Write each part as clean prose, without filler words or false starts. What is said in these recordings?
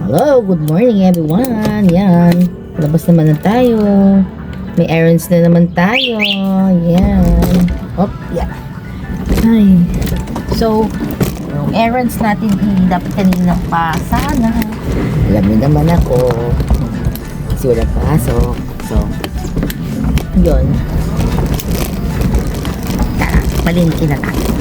Hello, good morning everyone. Yan, labas naman na tayo. May errands na naman tayo. Yan. Hop, yeah. Ay. So, yung errands natin dapat kanina pa sana. Alam niyo naman ako. Kasi walang pasok. So, yun. Tara, palengke na tayo.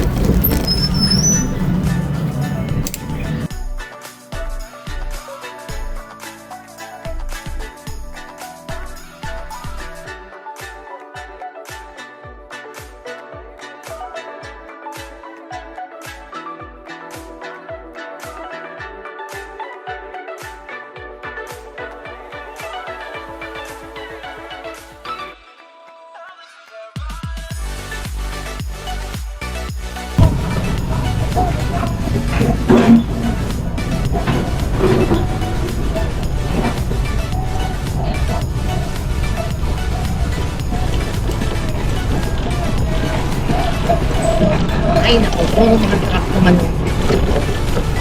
Ay naku, puro mga truck naman.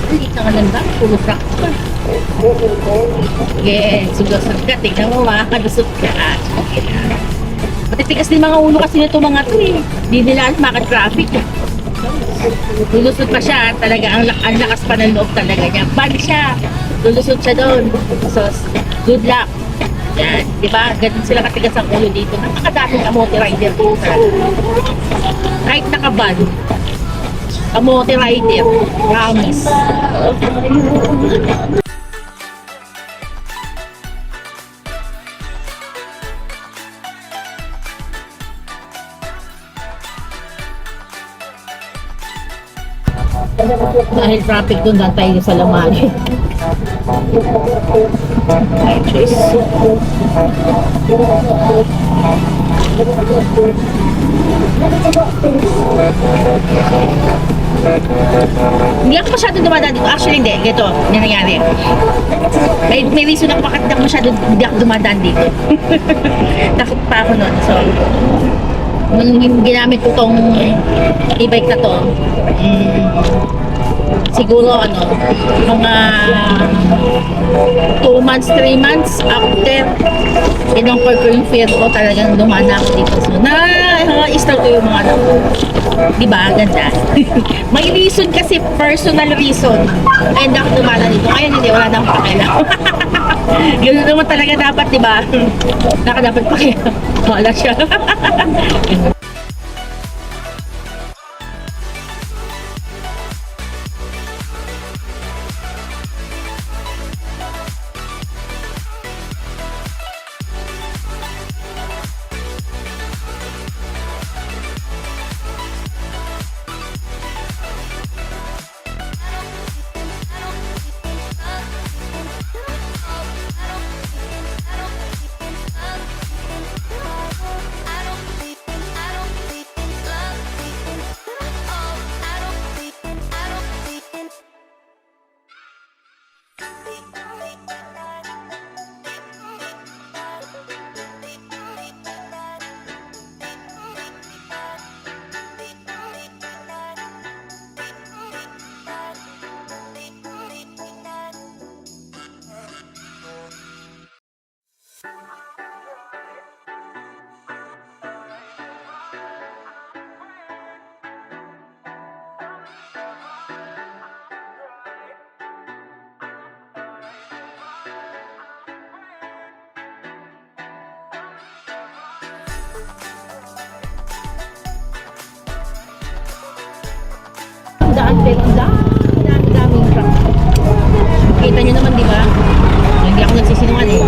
Hindi ka nga ba? Puro truck pa. Yes, sugasot ka. Tignan mo makakalusot ka. Matitigas din mga ulo kasi nito mga to eh. Hindi nila alam maka-traffic. Lulusot pa siya. Talaga, ang lakas pa ng loob talaga niya. Bali siya. Lulusot siya doon. So, good luck. Yan, di ba? Ganun sila katigas ang ulo dito. Napakadaming kamote rider dito. Kahit nakaban. Kamote rider. Promise. Dahil traffic doon, dahil tayo sa Lamani. Ay, choice. Hindi ako masyadong dumadaan dito. Actually, hindi. Ito, nangyayari. May reason ako bakit ako masyadong hindi ako dumadaan dito. Takot pa ako nun. So, nung ginamit ko tong e-bike na to, siguro mga 2 months, 3 months after in-offer ko yung fare ko, talagang dumana ako dito. So, na-start ko yung mga diba, ganda. May reason kasi, personal reason, ay hindi ako dumana dito. Ngayon hindi, wala na akong pakialam. Yun naman talaga dapat, diba? Dapat pakialam. Wala siya. Daan, pero daming truck. Kita nyo naman, di ba? Hindi ako nagsisinungan eh.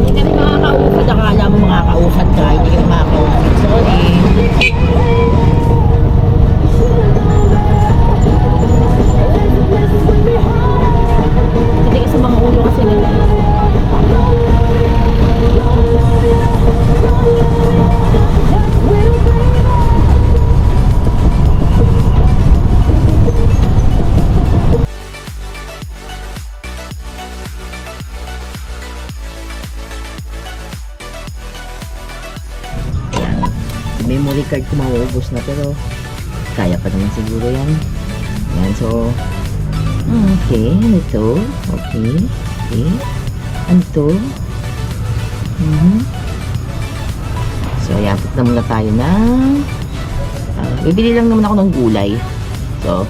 Hindi ka makakausad. Akala mo makakausad ka. Hindi ka makakausad. Sorry. Hindi ka sa mga ulo kasi nila. memory card ko mauubos na, pero kaya pa naman siguro yan. Yan, so, okay, ano to? Okay, okay. Ano to? So, ayan, put na muna tayo ng bibili lang naman ako ng gulay. So,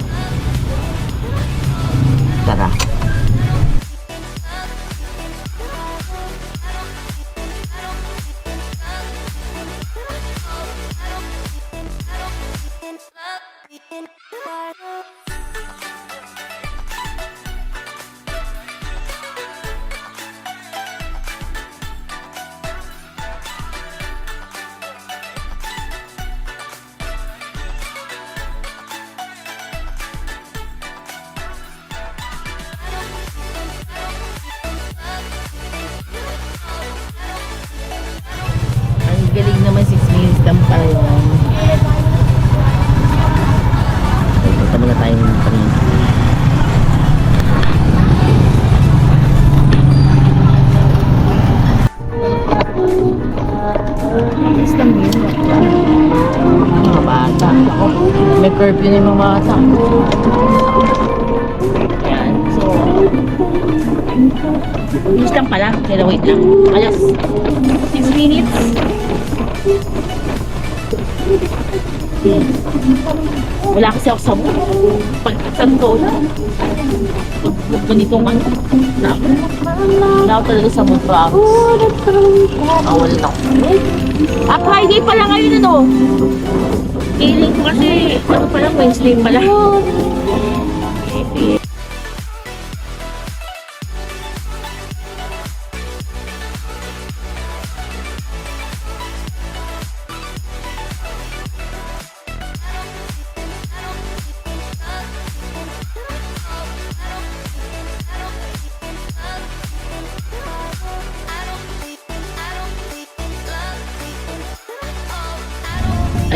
tara. Galing naman 6 minutes lang pala yun. Okay, punta muna tayong palengke. Yes lang yun. Mga bata. Ako, may curfew na yung mga bata. Ayan, so Bilis lang pala. Pero wait lang. Alas 6 minutes. Wala kasi ako sa mood. Pagkaksanto na. Ganitong ano. Wala ako talaga sa mood. Wala na ako. Ah, Friday pala ngayon ano. Feeling ko kasi ano pala, Wednesday pala.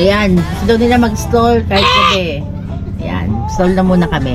Ayan, gusto daw nila mag-stall kahit gabi. Ayan, stall na muna kami.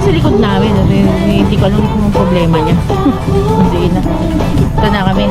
Sa likod namin, hindi ko alam kung ang problema niya. Hindi na. Ito na kami.